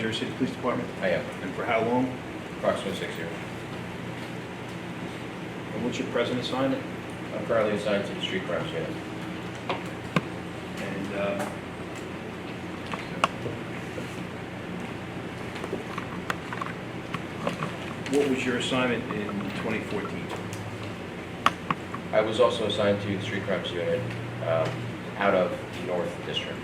Jersey City Police Department? I am. And for how long? Approximately 6 years. And what's your present assignment? I'm currently assigned to the Street Crimes Unit. And what was your assignment in 2014? I was also assigned to the Street Crimes Unit out of the North District.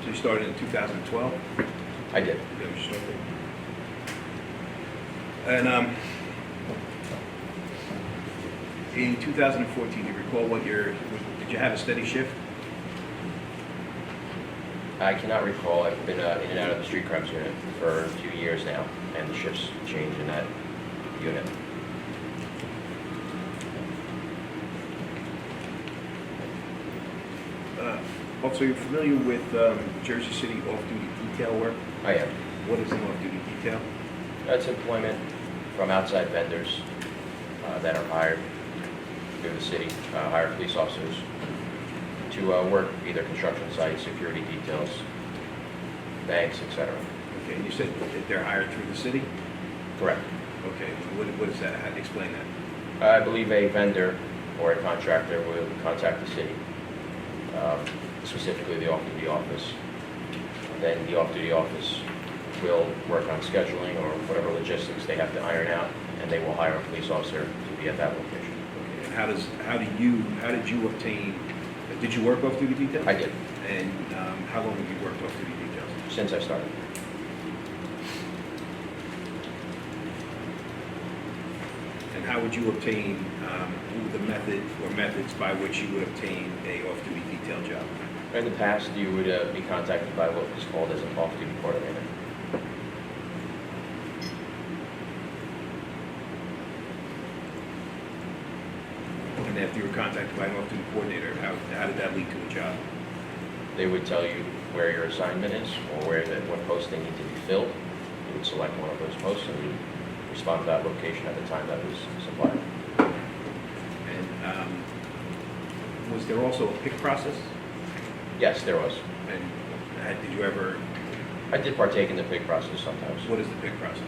So you started in 2012? I did. That was your start date. And in 2014, do you recall what did you have a steady shift? I cannot recall. I've been in and out of the Street Crimes Unit for a few years now, and the shifts change in that unit. Also, you're familiar with Jersey City off-duty detail work? I am. What is an off-duty detail? That's employment from outside vendors that are hired through the city, hire police officers to work either construction sites, security details, banks, etc. Okay, and you said that they're hired through the city? Correct. Okay, what is that? How do you explain that? I believe a vendor or a contractor will contact the city, specifically the off-duty office. Then the off-duty office will work on scheduling or whatever logistics they have to iron out, and they will hire a police officer to be at that location. Okay, and how did you obtain? Did you work off-duty detail? I did, And how long have you worked off-duty details? since I started. And how would you obtain the method or methods by which you would obtain a off-duty detail job? In the past, you would be contacted by what was called as an off-duty coordinator. And after you were contacted by an off-duty coordinator, how did that lead to a job? They would tell you where your assignment is or what posts they need to be filled. You would select one of those posts and you respond to that location at the time that was supplied. And was there also a pick process? Yes, there was. And did you ever? I did partake in the pick process sometimes. What is the pick process?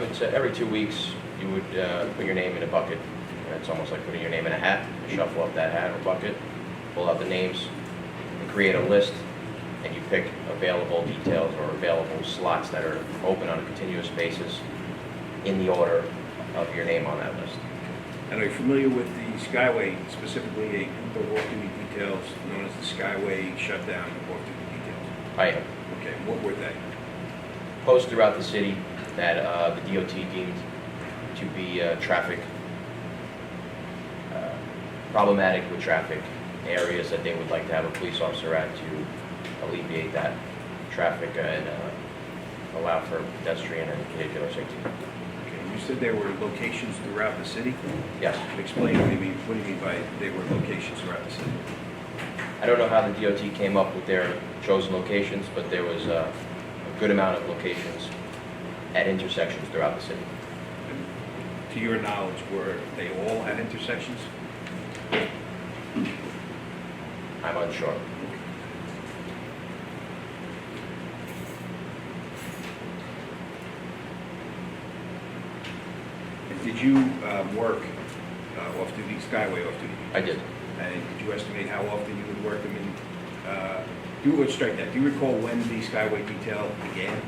It's every 2 weeks you would put your name in a bucket. It's almost like putting your name in a hat. You shuffle up that hat or bucket, pull out the names, and create a list, and you pick available details or available slots that are open on a continuous basis in the order of your name on that list. And are you familiar with the Skyway, specifically a group of off-duty details known as the Skyway Shutdown Off-Duty Details? I am. Okay, what were they? Posts throughout the city that the DOT deemed to be traffic, problematic with traffic areas that they would like to have a police officer at to alleviate that traffic and allow for pedestrian and vehicular safety. Okay, you said there were locations throughout the city? Yes. Explain what do you mean by they were locations throughout the city? I don't know how the DOT came up with their chosen locations, but there was a good amount of locations at intersections throughout the city. And to your knowledge, were they all at intersections? I'm unsure. And did you work off-duty, Skyway off-duty? I did. And could you estimate how often you would work them in? Let's strike that. Do you recall when the Skyway detail began?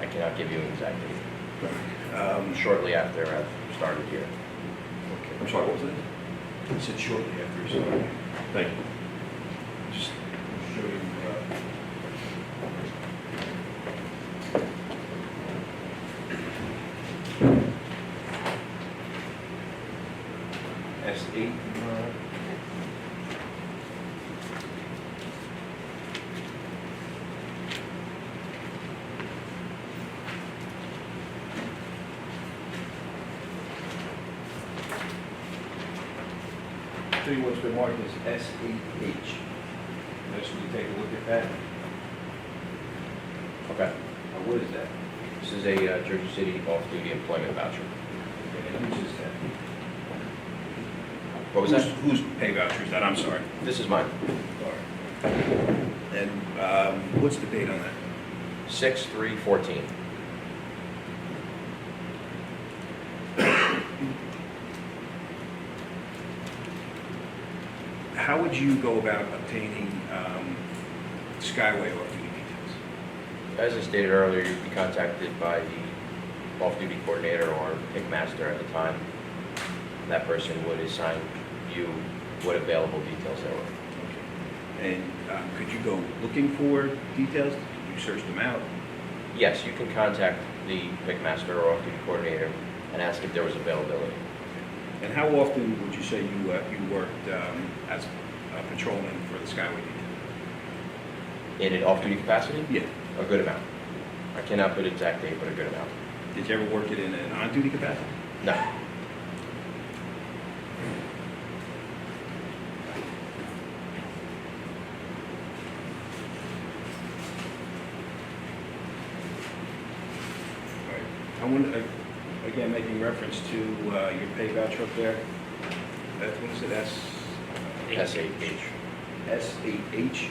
I cannot give you an exact date. Shortly. Shortly after I started here. Okay. I'm sorry, what was it? You said shortly after you started. Thank you. Just show you. S8. Tell you what's been marked as S8H. Next, will you take a look at that? Okay. What is that? This is a Jersey City off-duty employment voucher. And whose is that? What was that? Whose pay voucher is that? I'm sorry. This is mine. All right. And what's the date on that? 6/3/14. How would you go about obtaining Skyway off-duty details? As I stated earlier, you'd be contacted by the off-duty coordinator or pickmaster at the time. That person would assign you what available details there were. Okay. And could you go looking for details? Could you search them out? Yes, you can contact the pickmaster or off-duty coordinator and ask if there was availability. And how often would you say you worked as a patrolman for the Skyway detail? In an off-duty capacity? Yeah. A good amount. I cannot put an exact date, but a good amount. Did you ever work it in an on-duty capacity? No. I want again, making reference to your pay voucher up there. What is it, S8H. S8H?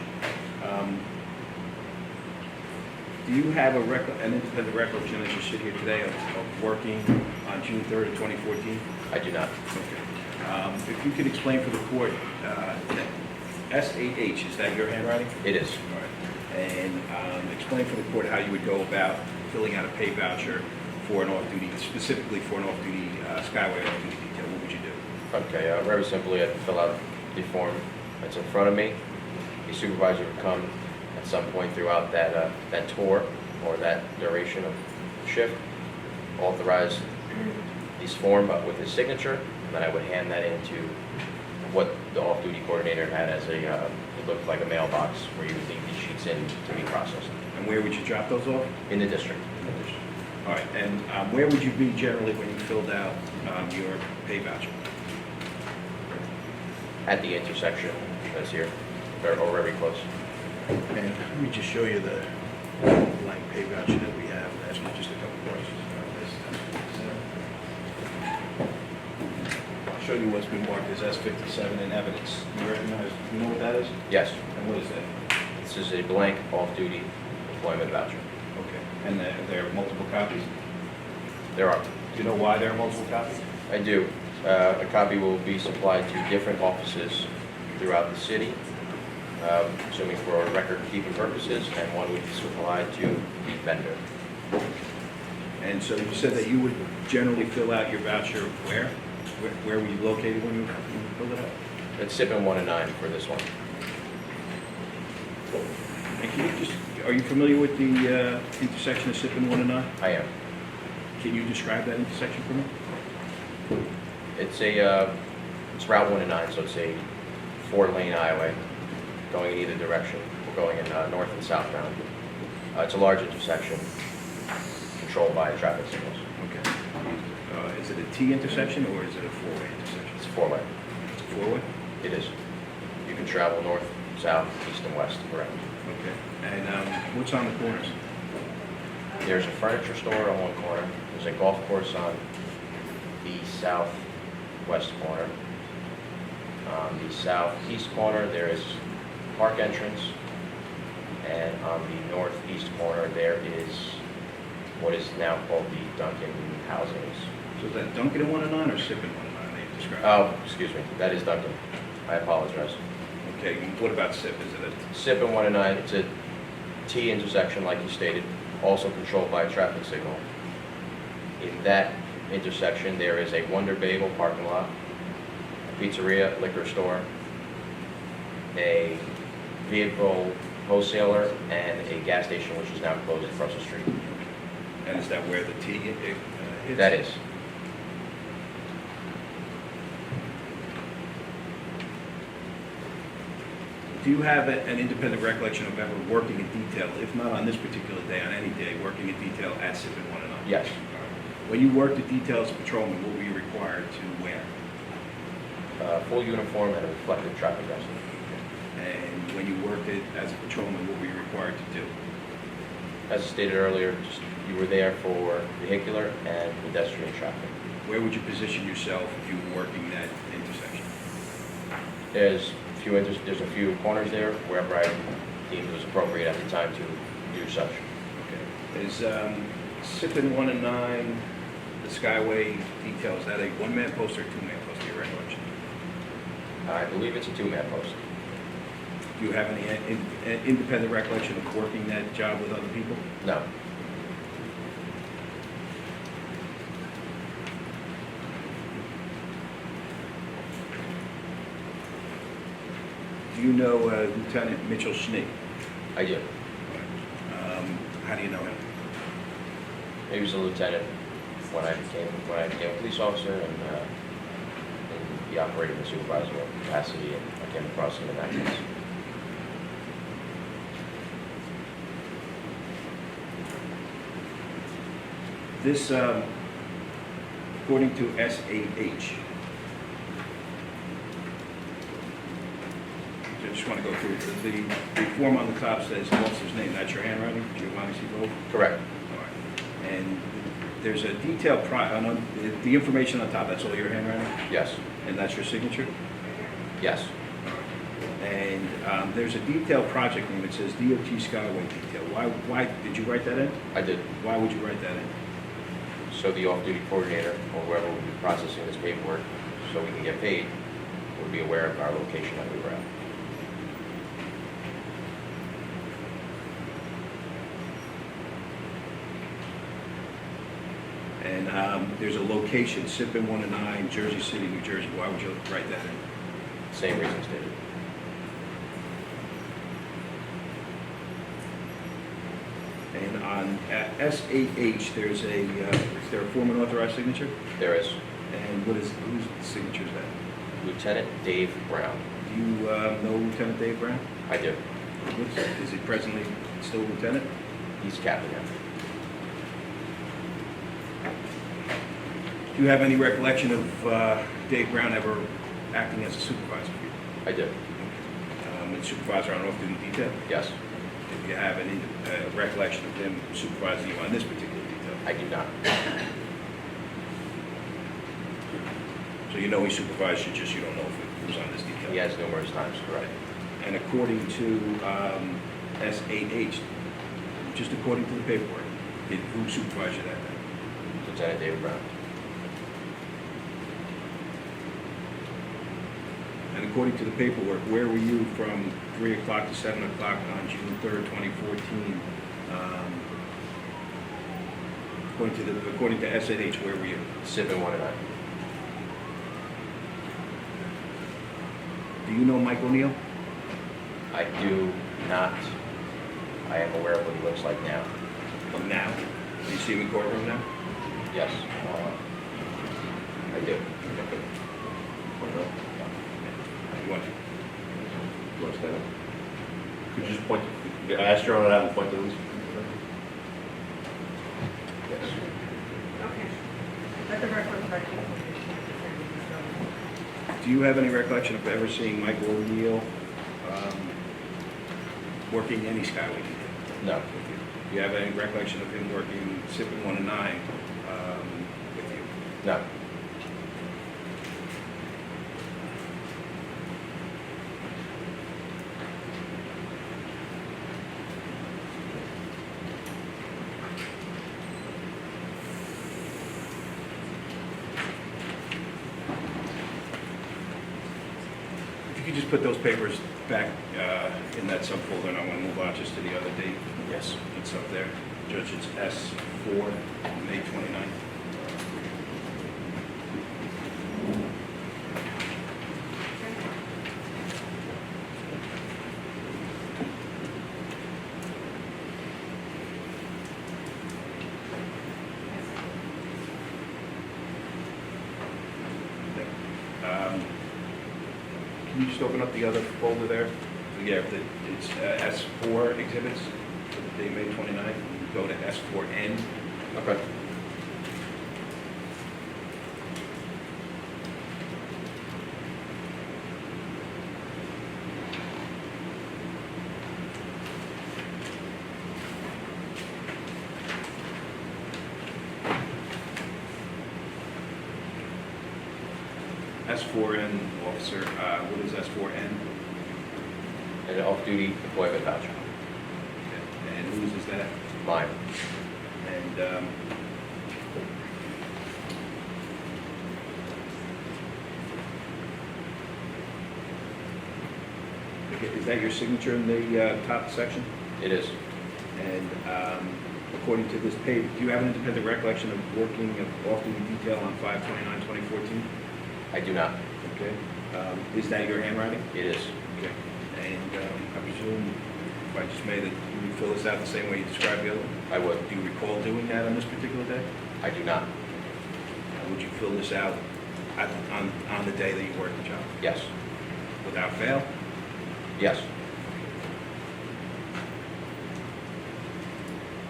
Do you have an independent recollection as you sit here today of working on June 3rd of 2014? I do not. Okay. If you could explain for the court, S8H, is that your handwriting? It is. All right. And explain for the court how you would go about filling out a pay voucher for an off-duty, specifically for an off-duty, Skyway off-duty detail. What would you do? Okay, very simply, I'd fill out the form that's in front of me. The supervisor would come at some point throughout that tour or that duration of shift, authorize this form but with his signature, and then I would hand that into what the off-duty coordinator had as it looked like a mailbox where you would leave these sheets in to be processed. And where would you drop those off? In the district. All right, and where would you be generally when you filled out your pay voucher? At the intersection that's here, or very close. And let me just show you the blank pay voucher that we have. Ask you just a couple questions about this. I'll show you what's been marked as S57 in evidence. You recognize, you know what that is? Yes, And what is that? this is a blank off-duty employment voucher. Okay. And there are multiple copies? There are. Do you know why there are multiple copies? I do. A copy will be supplied to different offices throughout the city, assuming for record-keeping purposes, and one would be supplied to the vendor. And so you said that you would generally fill out your voucher where? Where were you located when you filled it out? It's SIP-in 1 and 9 for this one. And can you just, are you familiar with the intersection of SIP and 1 and 9? I am. Can you describe that intersection for me? It's Route 1 and 9, so it's a 4-lane highway going in either direction. We're going in north and southbound. It's a large intersection controlled by traffic signals. Okay. Is it a T intersection or is it a four-way intersection? It's a 4-way. It's a four-way? It is. You can travel north, south, east, and west, correct. Okay. And what's on the corners? There's a furniture store on one corner. There's a golf course on the southwest corner. On the southeast corner, there is park entrance. And on the northeast corner, there is what is now called the Duncan Housings. So is that Duncan in 1 and 9 or SIP in 1 and 9 that you described? Oh, excuse me, that is Duncan. I apologize. Okay. And what about SIP? Is it a... SIP-in 1 and 9, it's a T intersection like you stated, also controlled by a traffic signal. In that intersection, there is a Wonder Bagel parking lot, a pizzeria, liquor store, a vehicle wholesaler, and a gas station which is now closed across the street. And is that where the T is? That is. Do you have an independent recollection of ever working in detail, if not on this particular day, on any day, working in detail at SIP in 1 and 9? Yes. When you worked at detail as a patrolman, what were you required to wear? Full uniform and a reflective traffic vest. And when you worked as a patrolman, what were you required to do? As stated earlier, you were there for vehicular and pedestrian traffic. Where would you position yourself if you were working that intersection? There's a few corners there wherever I deemed it was appropriate at the time to do such. Okay. Is SIPN 1 and 9, the Skyway detail, is that a one-man post or a two-man post, to your recollection? I believe it's a two-man post. Do you have any independent recollection of working that job with other people? No. Do you know Lieutenant Mitchell Schnee? I do. How do you know him? He was a lieutenant when I became a police officer, and he operated in the supervisor capacity, and I came across him in that case. This, according to SAH, I just want to go through it. The form on the top says the officer's name. That's your handwriting, Giovanni Bove? Correct. All right. And there's a detailed, the information on top, that's all your handwriting? Yes. And that's your signature? Yes. And there's a detailed project name. It says DOT Skyway Detail. Why did you write that in? I did. Why would you write that in? So the off-duty coordinator, or whoever will be processing this paperwork, so we can get paid, would be aware of our location that we were at. And there's a location, SIPN 1 and 9, Jersey City, New Jersey. Why would you write that in? Same reason stated. And on SAH, there's is there a form and authorized signature? There is And whose signature is that? Lieutenant Dave Brown. Do you know Lieutenant Dave Brown? I do. Is he presently still lieutenant? He's captain now. Do you have any recollection of Dave Brown ever acting as a supervisor for you? I do. A supervisor on off-duty detail? Yes. Do you have any recollection of him supervising you on this particular detail? I do not. So you know he supervised you, just you don't know if it was on this detail? He has numerous times, correct. And according to SAH, just according to the paperwork, who supervised you that day? Lieutenant David Brown. And according to the paperwork, where were you from 3 o'clock to 7 o'clock on June 3rd, 2014? According to SAH, where were you? SIPN 1 and 9. Do you know Mike O'Neill? I do not. I am aware of what he looks like now. Now? Do you see him in courtroom now? Yes. I do. You want to? You want to stand up? Could you just point, I asked your honor to have him point to these? Yes. Okay. Let the record reflect. Do you have any recollection of ever seeing Michael O'Neill working any Skyway detail? No. Do you have any recollection of him working SIPN 1 and 9 with you? No. If you could just put those papers back in that subfolder, and I want to move on just to the other date. Yes. It's up there. Judge, it's S4, May 29th. Can you just open up the other folder there? Yeah, it's S4 exhibits for the day, May 29th. You go to S4N. Okay. S4N officer, what is S4N? An off-duty employment voucher. Okay. And whose is that? Mine. And okay, is that your signature in the top section? It is. And according to this page, do you have an independent recollection of working of off-duty detail on 5/29/2014? I do not. Okay. Is that your handwriting? It is. Okay. And I presume, if I just may, that you would fill this out the same way you described the other one? I would. Do you recall doing that on this particular day? I do not. Would you fill this out on the day that you worked the job? Yes. Without fail? Yes.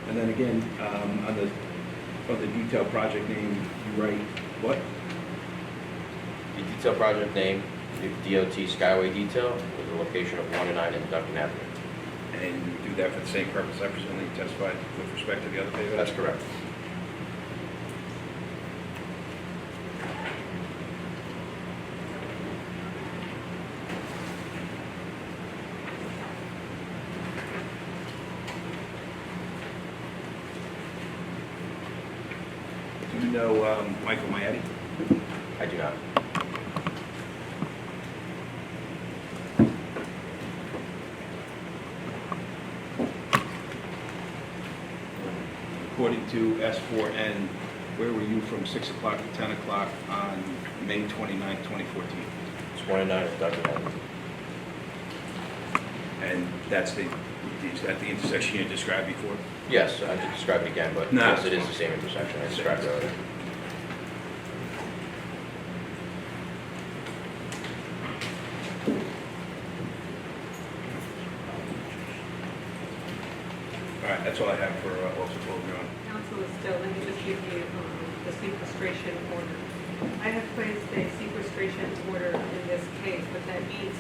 And then again, on the detail project name, you write what? The detail project name, the DOT Skyway Detail, with the location of 1 and 9 in Duncan Avenue. And you do that for the same purpose, I presume, that you testified with respect to the other pay That's correct. Do you know Michael Maetti? I do not. According to S4N, where were you from 6 o'clock to 10 o'clock on May 29, 2014? It's 1 and 9 in Duncan Avenue. And is that the intersection you described before? Yes, I did describe it again, but No, yes, it's it is fine. the same intersection I described earlier. All right, that's all I have for Officer Bove. Council is still, let me just give you the sequestration order. I have placed a sequestration order in this case. What that means,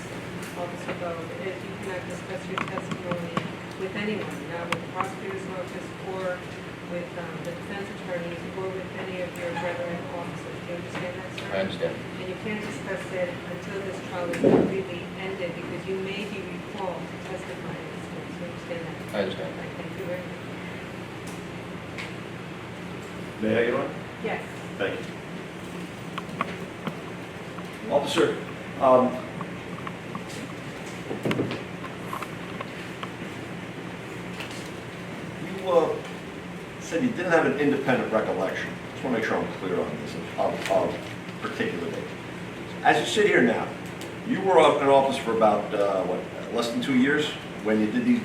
Officer Bove, is you cannot discuss your testimony with anyone, not with the prosecutor's office or with the defense attorneys or with any of your brethren officers. Do you understand that, sir? I understand. And you can't discuss it until this trial is completely ended because you may be recalled to testify in this case. Do you understand that? I understand. Right, thank you very much. May I get on? Yes. Thank you. Officer, you said you didn't have an independent recollection. Just want to make sure I'm clear on this, of particular date. As you sit here now, you were in office for about, less than 2 years when you did these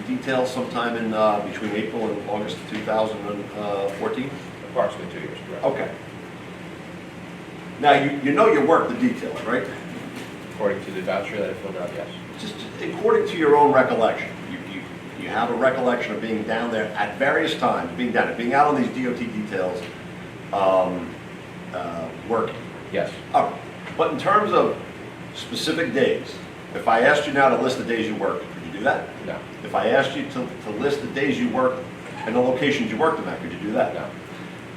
details sometime in between April and August of 2014? Approximately 2 years, correct? Okay. Now, you know you worked the details, right? According to the voucher that I filled out, yes. Just according to your own recollection, you have a recollection of being down there at various times, being out on these DOT details, working. Yes. All right. But in terms of specific days, if I asked you now to list the days you worked, could you do that? No. If I asked you to list the days you worked and the locations you worked them at, could you do that? No.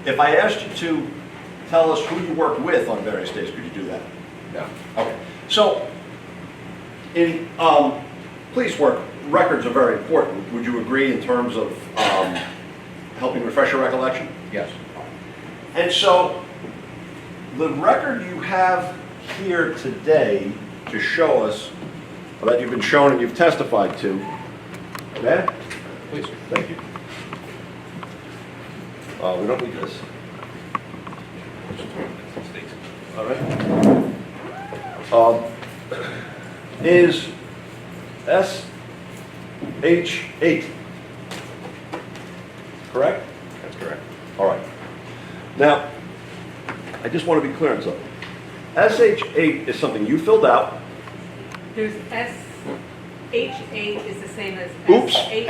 If I asked you to tell us who you worked with on various days, could you do that? No. Okay. So, in police work, records are very important. Would you agree in terms of helping refresh your recollection? Yes. And so, the record you have here today to show us, that you've been shown and you've testified to, okay? Please. Thank you. We don't need this. All right. Is SH8 correct? That's correct. All right. Now, I just want to be clear on something. SH8 is something you filled out. There's H8 is the same as Oops, S8.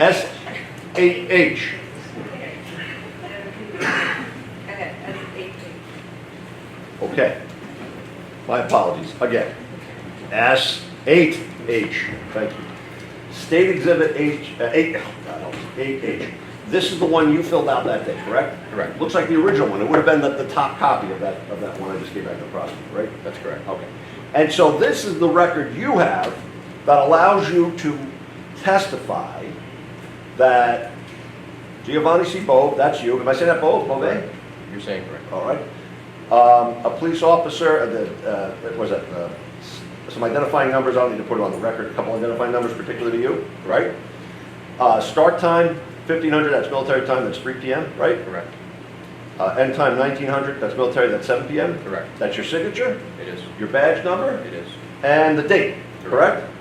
S8H. Go ahead, S8. Okay. My apologies. Again. S8H. Thank you. State Exhibit 8H. this is the one you filled out that day, correct? Correct. Looks like the original one. It would have been the top copy of that one I just gave back to the prosecutor, right? That's correct. Okay. And so this is the record you have that allows you to testify that Giovanni C. Bove, that's you. Am I saying that Bove? Bove? You're saying correct. All right. A police officer, what was that? Some identifying numbers, I don't need to put it on the record, a couple identifying numbers particularly to you, right? Start time, 1500, that's military time, that's 3 p.m., right? Correct. End time, 1900, that's military, that's 7 p.m.? Correct. That's your signature, It is. your badge number, It is. and the date, Correct. correct?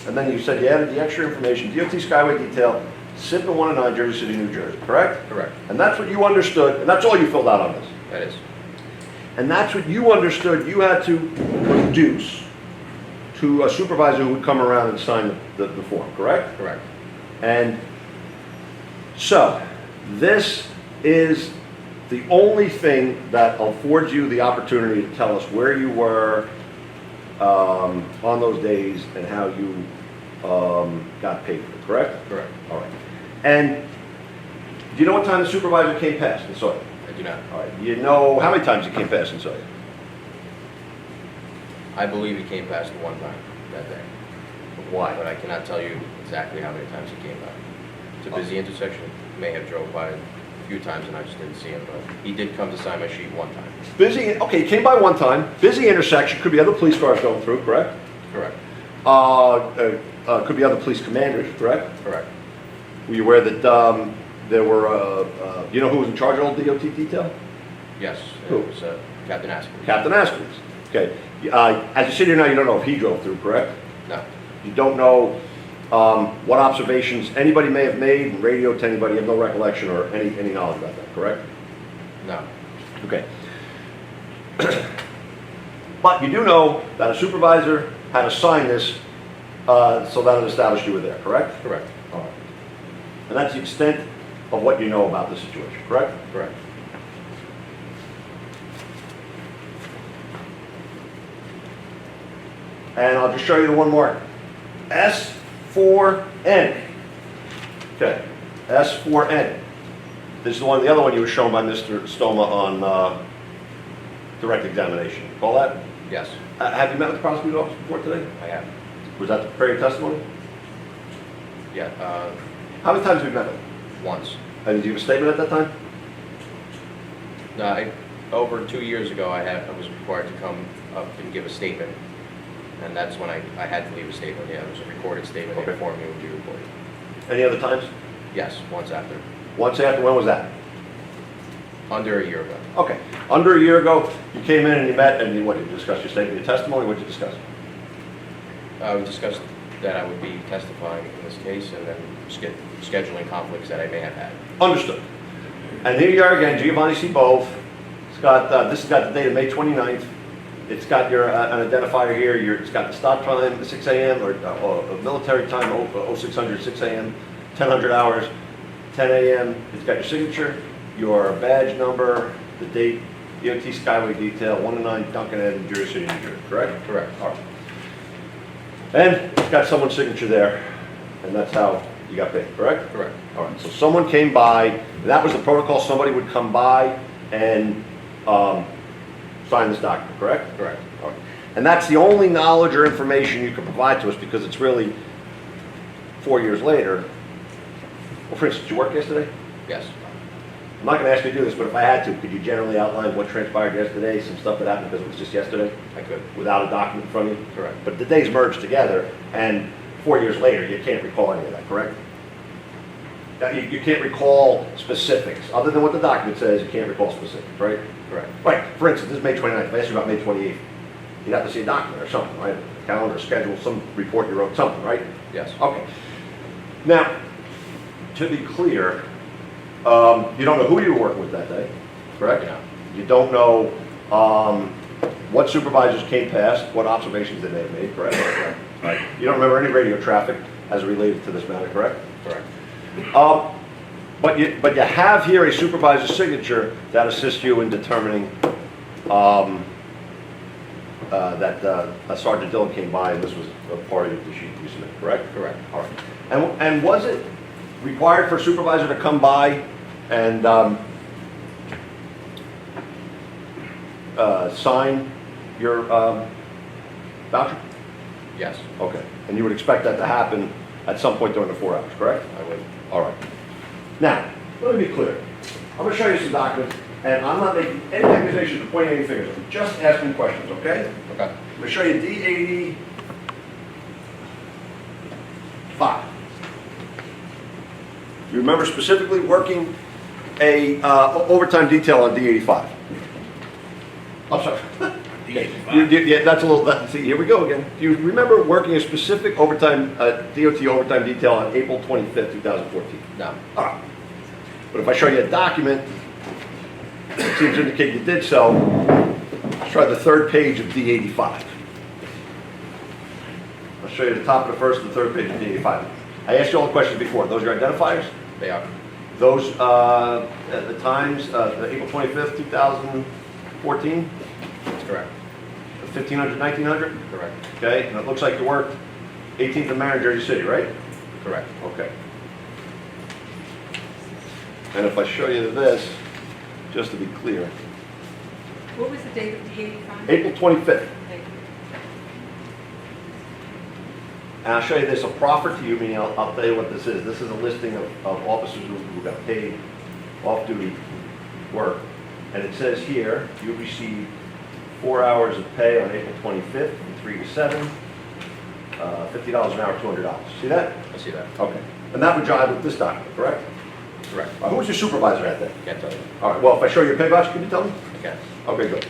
And then you said you added the extra information, DOT Skyway Detail, SIP 109, Jersey City, New Jersey, correct? Correct. And that's what you understood, and that's all you filled out on this. That is. And that's what you understood you had to produce to a supervisor who would come around and sign the form, correct? Correct. And so, this is the only thing that affords you the opportunity to tell us where you were on those days and how you got paid for it, correct? Correct. All right. And do you know what time the supervisor came past and saw you? I do not. All right. You know how many times he came past and saw you? I believe he came past one time that day. Why? But I cannot tell you exactly how many times he came by. It's a busy intersection. May have drove by a few times and I just didn't see him, but he did come to sign my sheet one time. Busy, okay, he came by one time. Busy intersection, could be other police cars going through, correct? Correct. Could be other police commanders, correct? Correct. Were you aware that there were, you know who was in charge of all DOT detail? Yes. Who? It was Captain Ascolese. Captain Ascolese. Okay. As you sit here now, you don't know if he drove through, correct? No. You don't know what observations anybody may have made and radioed to anybody. You have no recollection or any knowledge about that, correct? No. Okay. But you do know that a supervisor had to sign this so that it established you were there, correct? Correct. All right. And that's the extent of what you know about the situation, correct? Correct. And I'll just show you the one mark. S4N. Okay, S4N. This is the other one you were shown by Mr. Stoma on direct examination. Call that? Yes, Have you met with the prosecutor's office before today? I have. Was that the prior testimony? Yeah, How many times have you met with him? once. And did you have a statement at that time? No, over 2 years ago, I was required to come up and give a statement. And that's when I had to leave a statement. Yeah, it was a recorded statement. They Okay. informed me it would be recorded. Any other times? Yes, once after. Once after, when was that? Under a year ago. Okay, under a year ago, you came in and you met, and you discussed your statement, your testimony, what did you discuss? We discussed that I would be testifying in this case and then scheduling conflicts that I may have had. Understood. And here you are again, Giovanni C. Bove. It's got, this has got the date of May 29th. It's got your, an identifier here, it's got the start time, 6 a.m., or military time, 0600, 6 a.m., 1000 hours, 10 a.m. It's got your signature, your badge number, the date, DOT Skyway Detail, 109 Duncan Ave, New Jersey, New Jersey, correct? Correct. All right. And it's got someone's signature there, and that's how you got paid, correct? Correct. All right, so someone came by, and that was the protocol, somebody would come by and sign this document, correct? Correct. All right. And that's the only knowledge or information you can provide to us, because it's really 4 years later. Well, for instance, did you work yesterday? Yes. I'm not gonna ask you to do this, but if I had to, could you generally outline what transpired yesterday, some stuff that happened because it was just yesterday, I could. without a document in front of you? Correct. But the days merged together, and 4 years later, you can't recall any of that, correct? Now, you can't recall specifics. Other than what the document says, you can't recall specifics, right? Correct. Right, for instance, this is May 29th. If I asked you about May 28th, you'd have to see a document or something, right? A calendar, schedule, some report you wrote, something, right? Yes. Okay. Now, to be clear, you don't know who you were working with that day, correct? No. You don't know what supervisors came past, what observations they may have made, correct? Correct. Right. You don't remember any radio traffic as related to this matter, correct? Correct. But you have here a supervisor's signature that assists you in determining that Sergeant Dillon came by and this was a part of the sheet you submitted, correct? Correct. All right. And was it required for a supervisor to come by and sign your voucher? Yes, Okay, and you would expect that to happen at some point during the 4 hours, correct? I would. All right. Now, let me be clear. I'm going to show you some documents, and I'm not making any accusations or pointing any fingers. I'm just asking questions, okay? Okay. I'm going to show you D85. You remember specifically working a overtime detail on D85? I'm sorry. Yeah, that's a little, see, here we go again. Do you remember working a specific overtime, DOT overtime detail on April 25th, 2014? No. All right. But if I show you a document that seems to indicate you did so, let's try the third page of D85. I'll show you the top of the first and the third page of D85. I asked you all the questions before. Those are your identifiers? They are. Those, at the times, April 25th, 2014, That's correct. 1500, 1900? Correct. Okay, and it looks like you worked 18th of Marin, Jersey City, right? Correct. Okay. And if I show you this, just to be clear, What was the date of the 85? April 25th, Thank you. and I'll show you this, a proffer to you, meaning I'll tell you what this is. This is a listing of officers who got paid off-duty work. And it says here, you received 4 hours of pay on April 25th from 3 to 7, $50 an hour, $200. See that? I see that. Okay. And that would jive with this document, correct? Correct. Who was your supervisor at that? Can't tell you. All right, well, if I show you your pay voucher, can you tell me? I can't. Okay, good.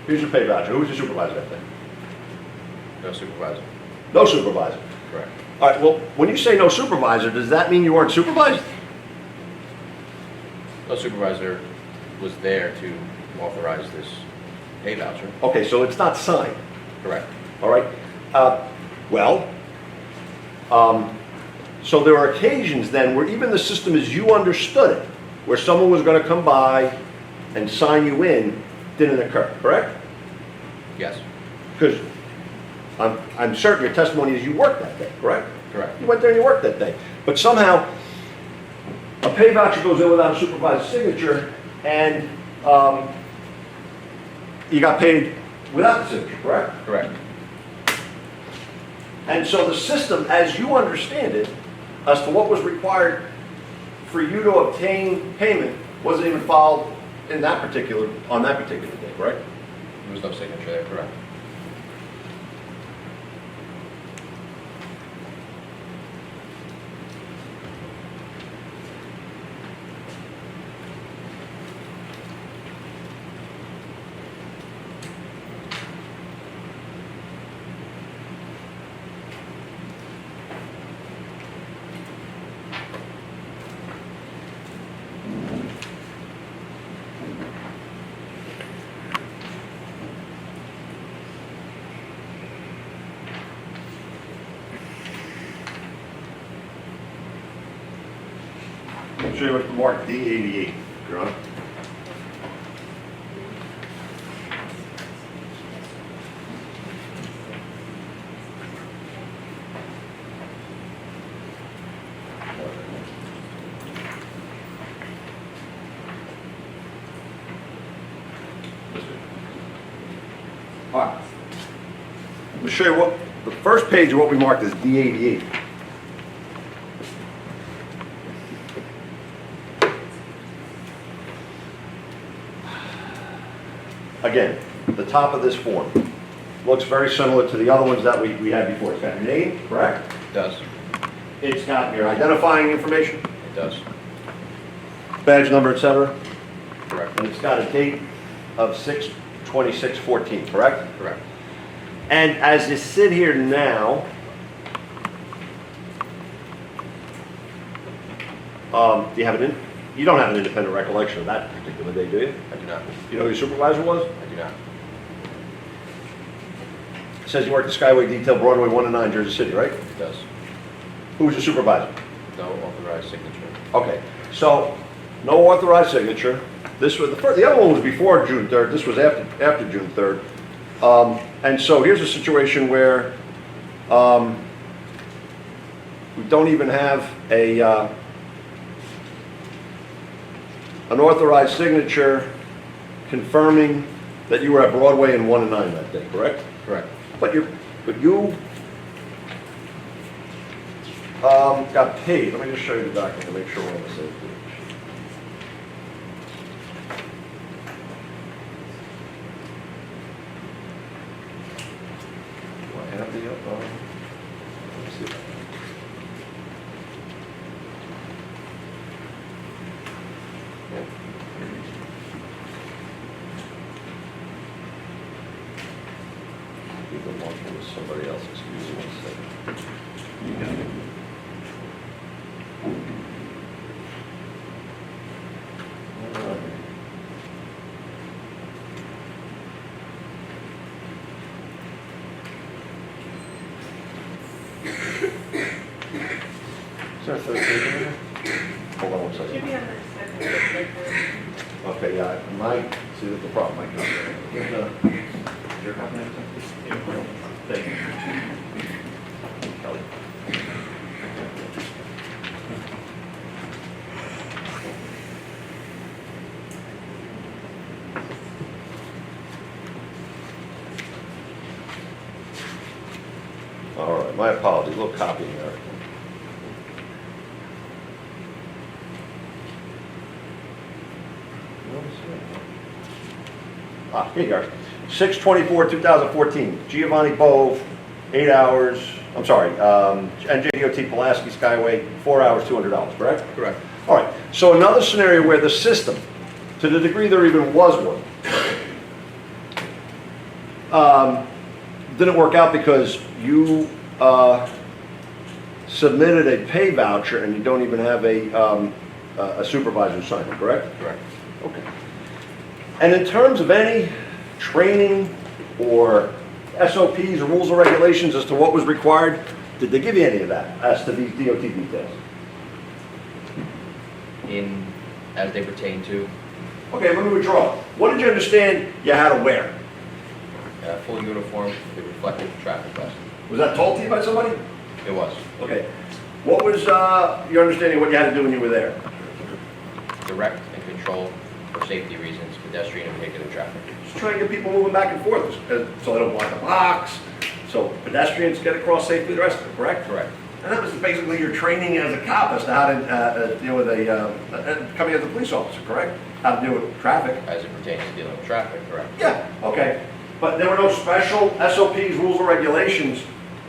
Here's your pay voucher. Who was your supervisor at that? No supervisor. No supervisor. Correct. All right, well, when you say no supervisor, does that mean you weren't supervised? No supervisor was there to authorize this pay voucher. Okay, so it's not signed, Correct. all right? So there are occasions then where even the system as you understood it, where someone was going to come by and sign you in, didn't occur, correct? Yes. Because I'm certain your testimony is you worked that day, correct? Correct. You went there and you worked that day. But somehow, a pay voucher goes in without a supervisor's signature, and you got paid without the signature, correct? Correct. And so the system, as you understand it, as to what was required for you to obtain payment, wasn't even followed on that particular day, correct? There was no signature there. Correct. I'll show you what's marked D88, Your Honor. All right. Let me show you what, the first page of what we marked as D88. Again, the top of this form looks very similar to the other ones that we had before. It's got your name, correct? It does. It's got your identifying information, It does. badge number, etc. Correct. And it's got a date of 6/26/14, correct? Correct. And as you sit here now, do you have you don't have an independent recollection of that particular day, do you? I do not. You know who your supervisor was? I do not. It says you worked at Skyway Detail, Broadway 1 and 9, Jersey City, right? It does. Who was your supervisor? No authorized signature. Okay, so no authorized signature. This was the other one was before June 3rd. This was after June 3rd. And so here's a situation where we don't even have a, an authorized signature confirming that you were at Broadway and 1 and 9 that day, correct? Correct. But you got paid. Let me just show you the document to make sure we're on the same page. Do I have the, let's see. Keep them working with somebody else, excuse me one second. You got it. Is there a third page in there? Hold on one Should second. be on the second page right there. Okay, yeah, my, see, that's the problem, I got there. Here's your copy next time? Thank you. Kelly. All right, my apologies, a little copying there. Here you are. 6/24/2014, Giovanni Bove, 8 hours, I'm sorry, NJDOT Pulaski Skyway, 4 hours, $200, correct? Correct. All right, so another scenario where the system, to the degree there even was one, didn't work out because you submitted a pay voucher and you don't even have a supervisor sign it, correct? Correct. Okay. And in terms of any training or SOPs or rules or regulations as to what was required, did they give you any of that as to these DOT details? As they pertain to Okay, let me withdraw. What did you understand you had to wear? full uniform, the reflective traffic vest. Was that told to you by somebody? It was. Okay. What was your understanding of what you had to do when you were there? Direct and control, for safety reasons, pedestrian and vehicular traffic. Just trying to get people moving back and forth so they don't block the box, so pedestrians get across safely the rest of it, correct? Correct. And that was basically your training as a cop as to how to deal with coming as a police officer, correct? How to deal with traffic. As it pertains to dealing with traffic, correct. Yeah, okay. But there were no special SOPs, rules, or regulations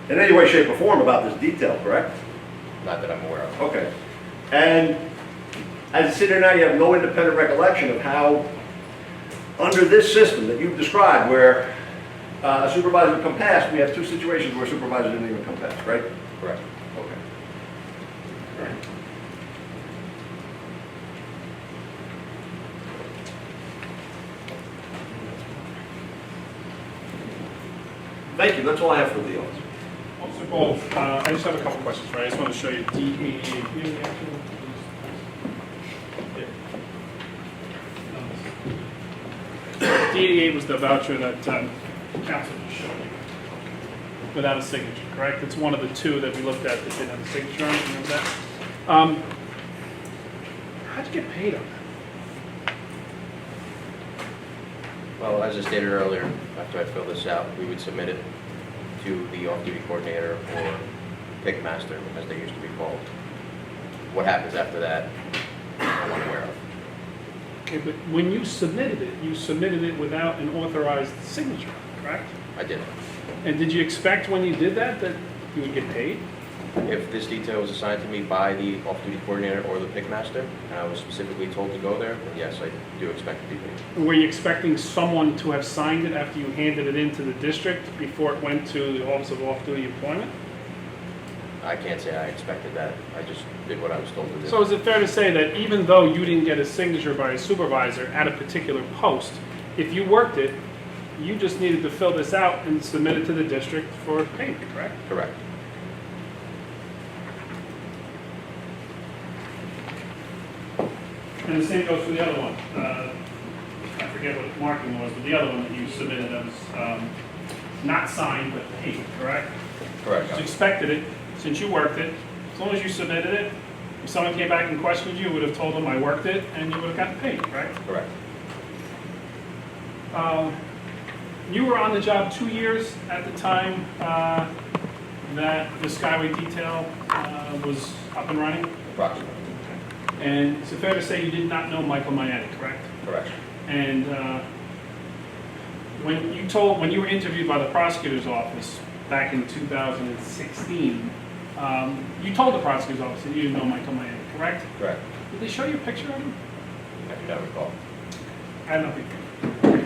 in any way, shape, or form about this detail, correct? Not that I'm aware of. Okay. And as you sit here now, you have no independent recollection of how, under this system that you've described, where a supervisor would come past, we have two situations where a supervisor didn't even come past, right? Correct. Okay. Thank you, that's all I have for the officer. Officer Bove, I just have a couple questions, right? I just want to show you D88. D88 was the voucher that council just showed you, without a signature, correct? It's one of the two that we looked at that didn't have a signature on it, remember that? How'd you get paid on that? Well, as I stated earlier, after I fill this out, we would submit it to the off-duty coordinator or pick master, as they used to be called. What happens after that, I'm unaware of. Okay, but when you submitted it without an authorized signature, correct? I didn't. And did you expect when you did that you would get paid? If this detail was assigned to me by the off-duty coordinator or the pick master, and I was specifically told to go there, then yes, I do expect to be paid. Were you expecting someone to have signed it after you handed it into the district before it went to the Office of Off-Duty Employment? I can't say I expected that. I just did what I was told to do. So is it fair to say that even though you didn't get a signature by a supervisor at a particular post, if you worked it, you just needed to fill this out and submit it to the district for payment, correct? Correct. And the same goes for the other one. I forget what the marking was, but the other one that you submitted that was not signed but paid, correct? Correct. You expected it, since you worked it, As long as you submitted it, if someone came back and questioned you, you would have told them I worked it, and you would have gotten paid, right? Correct. You were on the job 2 years at the time that the Skyway detail was up and running? Approximately. And is it fair to say you did not know Michael Maiani, correct? Correct. And when you were interviewed by the prosecutor's office back in 2016, you told the prosecutor's office that you didn't know Michael Maiani, correct? Correct. Did they show you a picture of him? I do not recall. I don't think.